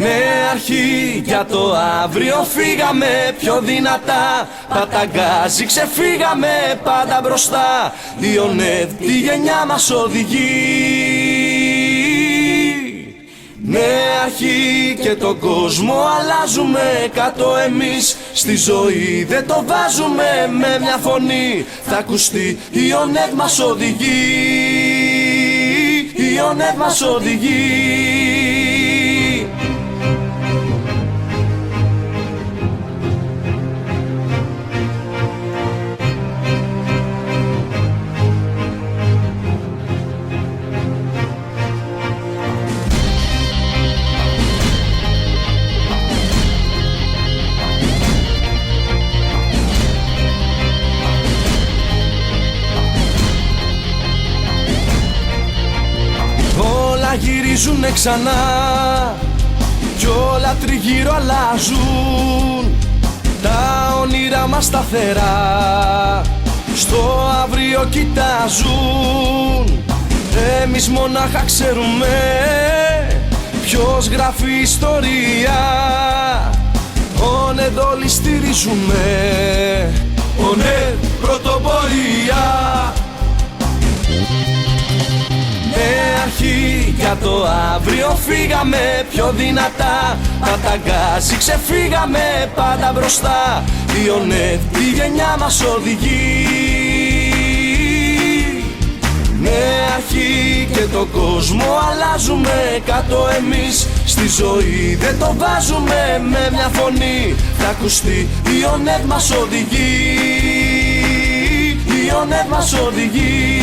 Νέα αρχή για το αύριο, φύγαμε πιο δυνατά. Παταγκάζι ξεφύγαμε πάντα μπροστά. Η ΟΝΕΔ τη γενιά μας οδηγεί. Νέα αρχή και τον κόσμο αλλάζουμε κάτω εμείς. Στη ζωή δεν το βάζουμε με μια φωνή. Θα ακουστεί η ΟΝΕΔ μας οδηγεί. Η ΟΝΕΔ μας οδηγεί. Γυρίζουνε ξανά κι όλα τριγύρω αλλάζουν. Τα όνειρα μας σταθερά στο αύριο κοιτάζουν. Εμείς μονάχα ξέρουμε ποιος γράφει ιστορία. ΟΝΕΔ όλοι στηρίζουμε, ΟΝΕΔ πρωτοπορία. Νέα αρχή για το αύριο, φύγαμε πιο δυνατά. Παταγκάζι ξεφύγαμε πάντα μπροστά. Η ΟΝΕΔ τη γενιά μας οδηγεί. Νέα αρχή και τον κόσμο αλλάζουμε κάτω εμείς. Στη ζωή δεν το βάζουμε με μια φωνή. Θα ακουστεί η ΟΝΕΔ μας οδηγεί. Η ΟΝΕΔ μας οδηγεί.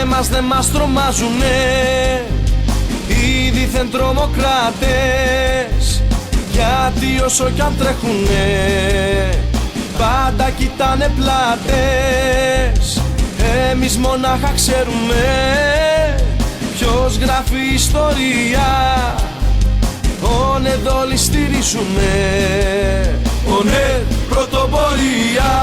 Εμάς δεν μας τρομάζουνε οι δίθεν τρομοκράτες. Γιατί όσο κι αν τρέχουνε πάντα κοιτάνε πλάτες. Εμείς μονάχα ξέρουμε ποιος γράφει ιστορία. ΟΝΕΔ όλοι στηρίζουμε, ΟΝΕΔ πρωτοπορία.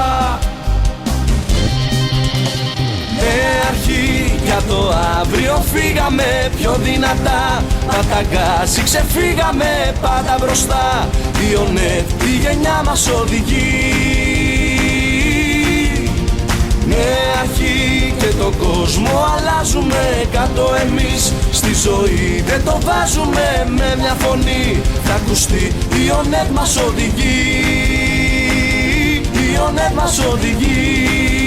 Νέα αρχή για το αύριο, φύγαμε πιο δυνατά. Παταγκάζι ξεφύγαμε πάντα μπροστά. Η ΟΝΕΔ τη γενιά μας οδηγεί. Νέα αρχή και τον κόσμο αλλάζουμε κάτω εμείς. Στη ζωή δεν το βάζουμε με μια φωνή. Θα ακουστεί η ΟΝΕΔ μας οδηγεί. Η ΟΝΕΔ μας οδηγεί.